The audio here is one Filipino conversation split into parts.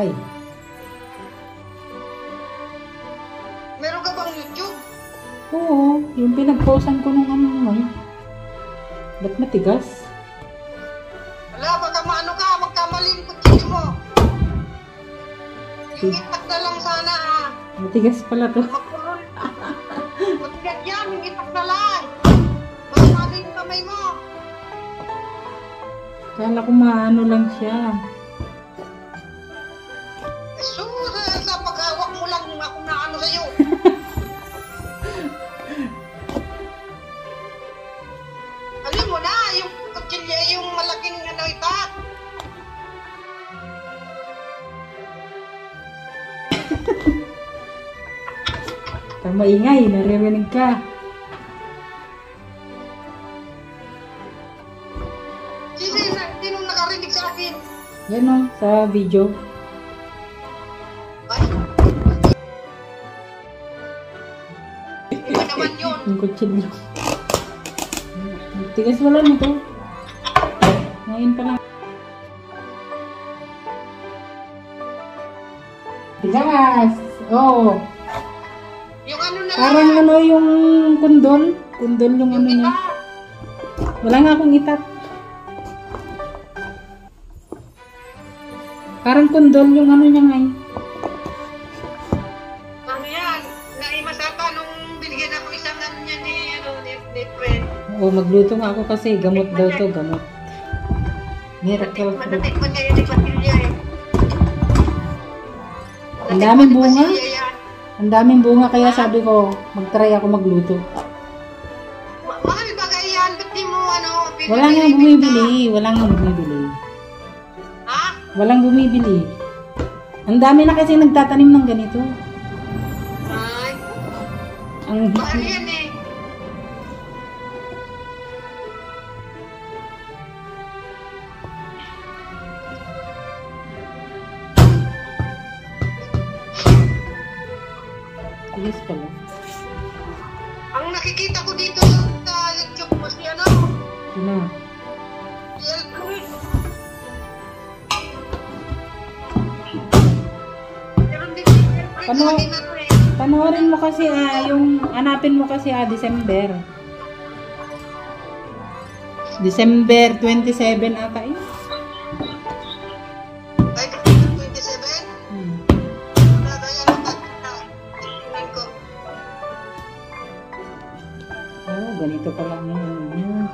Ay. Meron ka bang YouTube? Oo, yung pinag-posan ko nung ano ngayon. Ba't matigas? Wala, baka maano ka, magkamaling kutsilyo mo. Yung itak na lang sana ah. Matigas pala to. Magpulol. Matigas yan, yung itak na lang. Magkamaling yung kamay mo. Kala ko maano lang siya. Jesus, sa paghawak mo lang ako na ano sa'yo. Alam mo na, yung kutsilyo, yung malaking ano itak. Maingay, naririnig ka. Sino nakarinig sa akin? Yan o, sa video. Ay. Iba naman yun. Yung kutsilyo. Tigas wala nito. Ngayon pa lang. Tigas! Oo. Yung ano na Parang lang. ano yung kundol. Kundol yung ano niya. Wala nga akong itak. Parang kundol yung ano niya ngayon. Ano yan? Naimasata nung binigyan ako isang ano niya ni friend. Oo, magluto nga ako kasi gamot daw to, gamot. Miracle fruit. Manatikman niya yun ni Patilya eh. Ang daming bunga. Patilya yan. Ang daming bunga kaya sabi ko, mag-try ako magluto. Mahal bagay yan. Ba't di mo ano? Wala nga bumibili. Wala nga bumibili. Ha? Walang bumibili. Ang dami na kasi nagtatanim ng ganito. Ay. Ang Mahal yan eh. tigas pala. Ang nakikita ko dito sa YouTube mo si ano? Sino? Si El Cruz. Meron din si El Cruz Ano? sa akin ano eh. Panoorin mo kasi yung hanapin mo kasi December. December 27 ata yun. Ay, 27? Wala ba yan ang tingnan ko. Oh, ganito pala ang ano niya.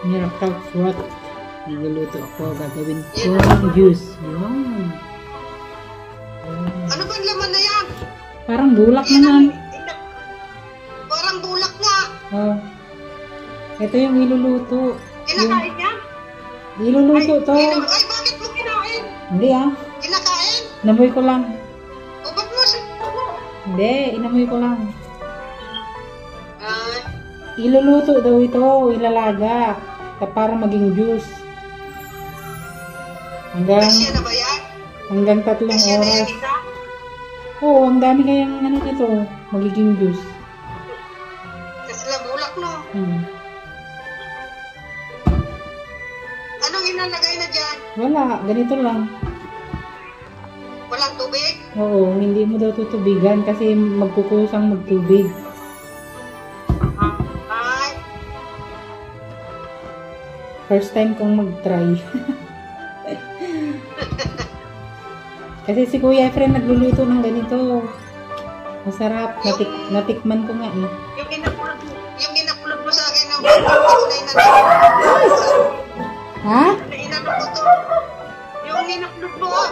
Miracle fruit. Nagluluto ako. Gagawin ko juice. Yun. Ano ba ang laman na yan? Parang bulak Yan ang- naman. Parang bulak nga. Oh. Ito yung iluluto. Kinakain niya? Iluluto to. Ay, bakit mo kinain? Hindi ah. Kinakain? Inamoy ko lang. O ba't mo sa mo? Hindi, inamoy ko lang. Ay, Iluluto daw ito, ilalaga. Para maging juice. kasya na ba yan? Hanggang 3 Kasya na yan oras. isa? Oo, ang dami kayang ano nito, magiging juice. Kasi la bulak no. Anong inalagay na dyan? Wala, ganito lang. Walang tubig? Oo, hindi mo daw tutubigan kasi magkukusang magtubig. Ay, First time kong mag-try. Kasi si Kuya Efren nagluluto ng ganito. Masarap. Natikman ko nga eh. yung in-upload mo sa akin ng inano Ha? ko to. Yung in-upload mo ah.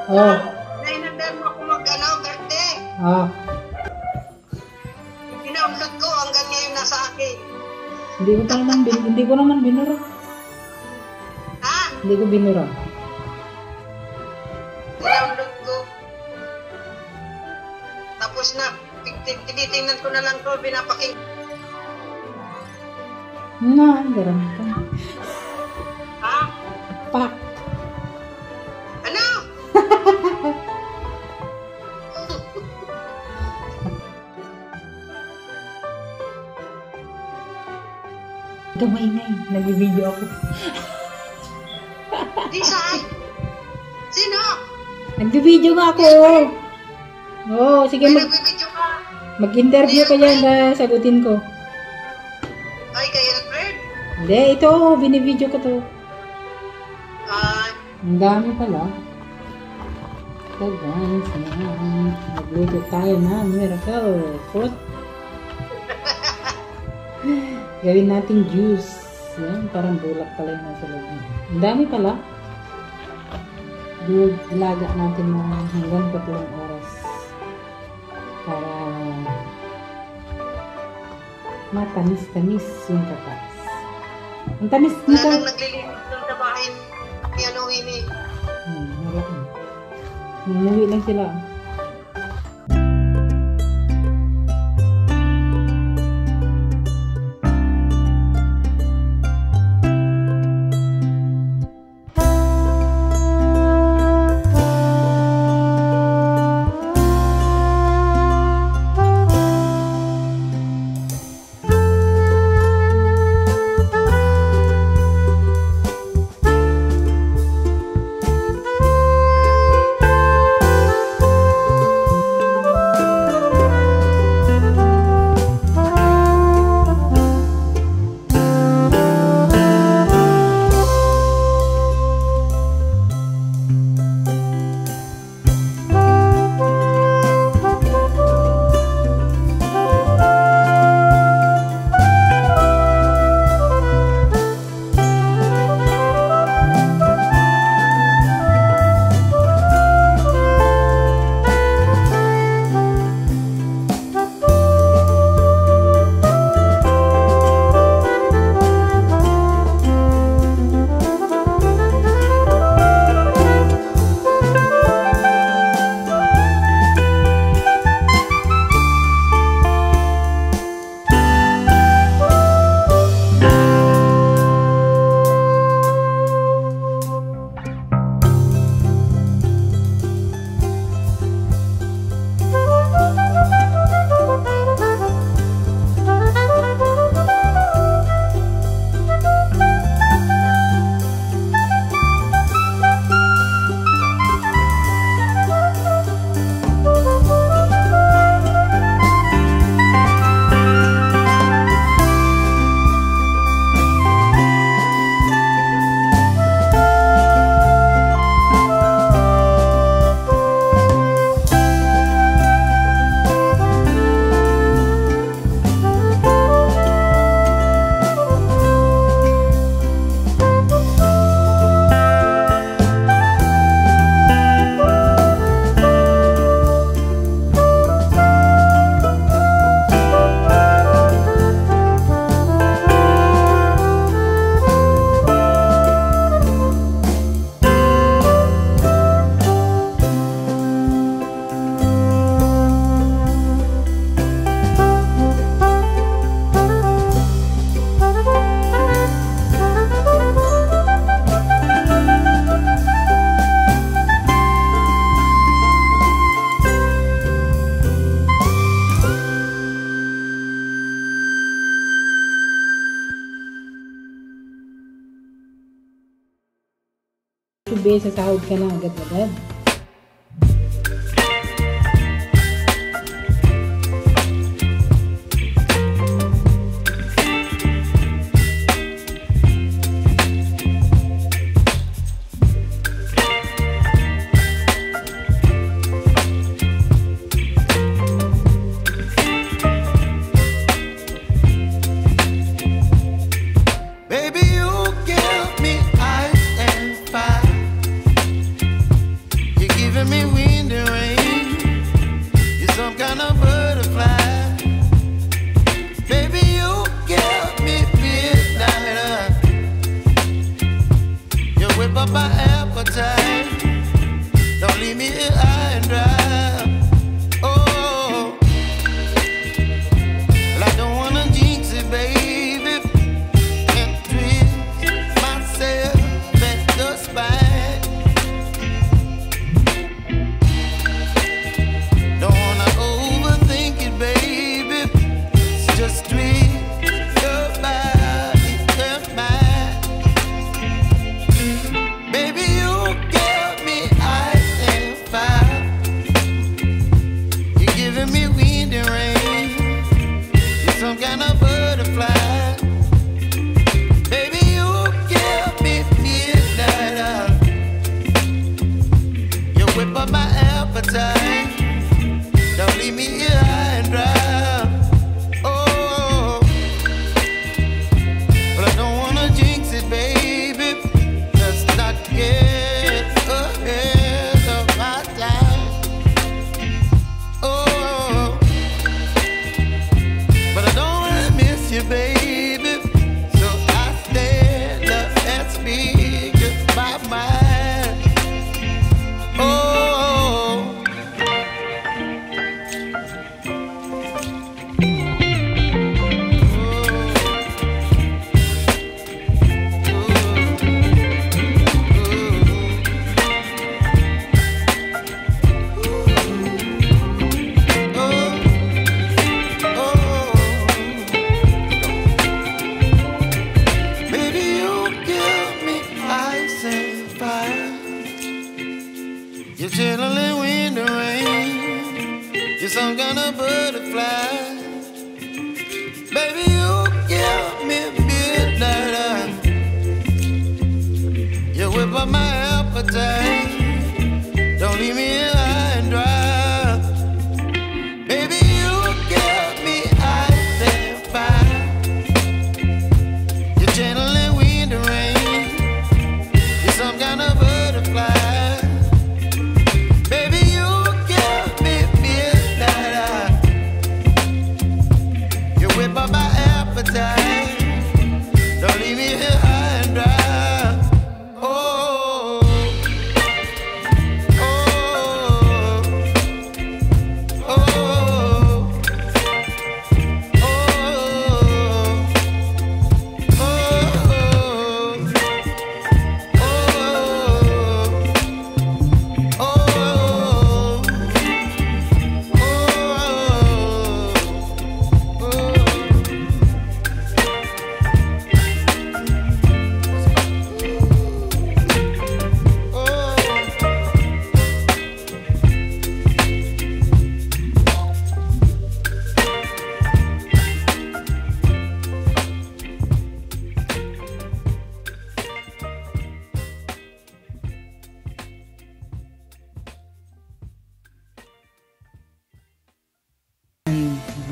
Oo. Nainandaan mo ako mag-ano, birthday. Oo. In-upload ko hanggang ngayon nasa akin. Hindi ko naman binura. Ha? Hindi ko binura. In-upload ko. Tapos na, tinitingnan ko na lang to, binapaking. Garam ka. Ha? Pak. Ano? Gamay-ngay. Nag-video ako. Di saan? Sino? Nag-video nga ako. Oo, sige. May nagbibidyo ka. Mag-interview ka dyan. Sagutin ko. Ay, kay Alfred? Hindi, ito. Binivideo ko to. Ay, Ang dami pala. So guys, nagluto tayo ng miracle fruit. Gawin natin juice. Yan, parang bulak pala yung nasa loob. Ang dami pala. Ilaga natin ng hanggang 3 oras. Para matamis-tamis yung katas. Ang tamis wala nito. nang naglilinis doon sa bahay ni ano, Winnie. Wala. Umuwi lang sila. Be, sasahod ka na agad-agad. Baby, you give me ice and fire. some kind of butterfly. Baby, you give me midnight. You whip up my appetite. Don't leave me here high and dry. Oh, but I don't wanna jinx it, baby. Let's not get ahead of my time. Oh, but I don't wanna miss you, baby. So I stand up and speak my mind. Oh. You're chilling in the rain. You're some kind of butterfly. Baby, you give me midnight. You whip up my appetite. Don't leave me here high and dry. Baby, you give me ice and fire. You're channeling wind and rain. You're some kind of butterfly. Don't leave me here high and dry. Oh, oh, oh, oh,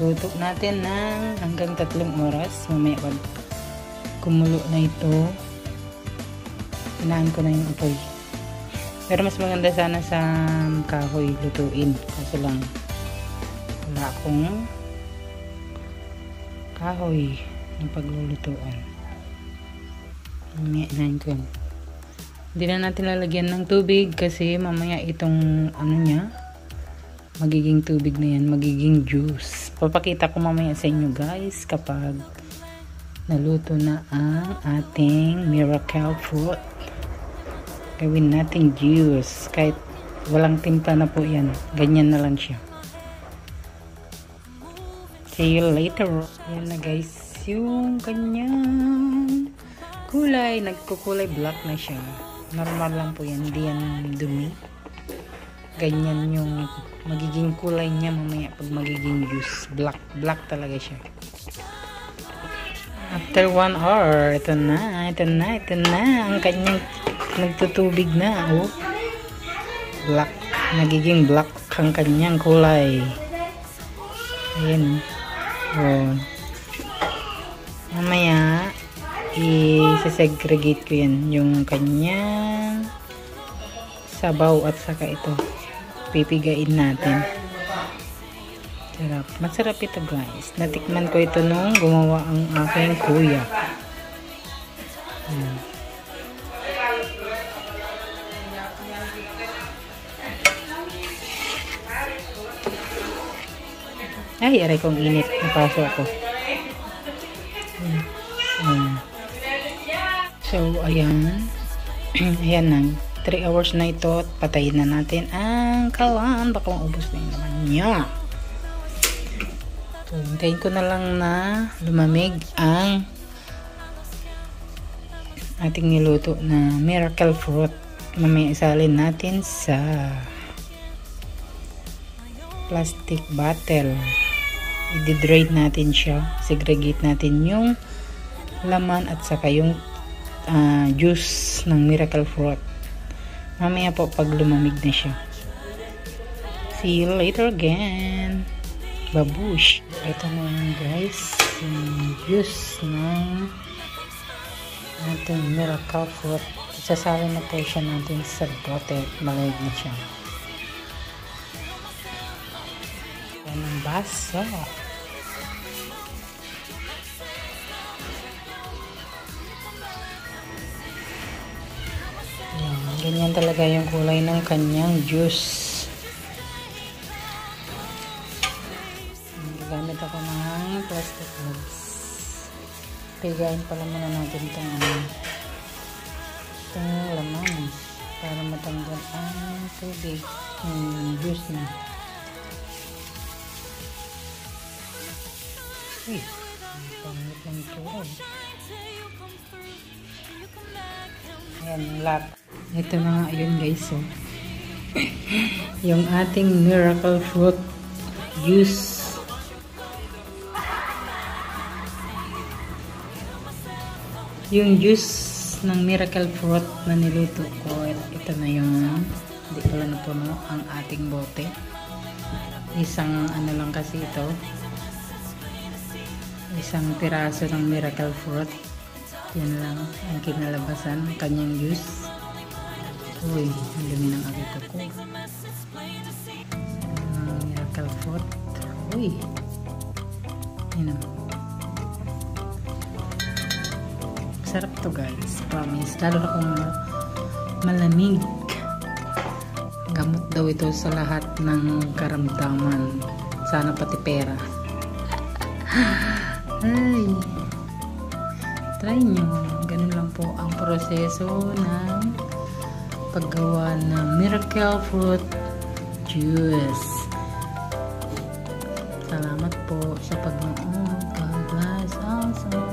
Luto natin ng hanggang 3 oras. Mamaya pag kumulo na ito, pinaan ko na yung apoy. Pero mas maganda sana sa kahoy lutuin. Kaso lang wala akong kahoy ng paglulutuan. Mamaya inahin ko yun. Hindi na natin lalagyan ng tubig kasi mamaya itong ano niya, magiging tubig na yan, magiging juice. Papakita ko mamaya sa inyo guys kapag naluto na ang ating miracle fruit. Gawin natin juice kahit walang timpla na po yan, ganyan na lang siya. See you later. Yan na guys yung kanyang kulay, nagkukulay black na siya. Normal lang po yan, hindi yan dumi. Ganyan yung magiging kulay niya mamaya pag magiging juice. Black talaga siya. After 1 hour, ito na ang kanyang nagtutubig na. Oh. Black, nagiging black ang kanyang kulay. Ayan. Oh. Mamaya i-segregate ko yan yung kanyang sabaw at saka ito pipigain natin. Sarap. Masarap ito guys. Natikman ko ito nung gumawa ang aking kuya. Ay, aray kong init. Napaso ako. So, ayan. Ayan na. 3 hours na ito at patayin na natin ang kalan. Baka maubos na yung naman niya. So, hintayin ko na lang na lumamig ang ating niluto na miracle fruit. Mamaya isalin natin sa plastic bottle. i-dehydrate natin siya. Segregate natin yung laman at saka yung juice ng miracle fruit. Mamaya po pag lumamig na siya. See you later again. Babush. Ito na yun guys. Yung juice ng ating miracle fruit. Isasalin na po siya natin sa bote. Malayag na siya. Yan ang baso. Yan. Ganyan talaga yung kulay ng kanyang juice. Gagamit ako ng plastic gloves. Pigain pala muna natin itong laman para matanggal ang tubig ng juice niya. Uy, pangit ng tubig. Ayan, lap. Ito na nga yun guys. So, yung ating miracle fruit juice. Yung juice ng miracle fruit na niluto ko, ito na yung hindi pala napuno ang ating bote. Isang ano lang kasi ito, isang piraso ng miracle fruit. Yan lang ang kinalabasan ng kanyang juice. Uy, ang dumi ng agito ko. Miracle fruit. Uy, yan naman. Sarap to guys, promise. Lalo na kung malamig. Gamot daw ito sa lahat ng karamdaman. Sana pati pera. Ay, try nyo. Ganun lang po ang proseso ng paggawa ng miracle fruit juice. Salamat po sa pagnood. God bless also.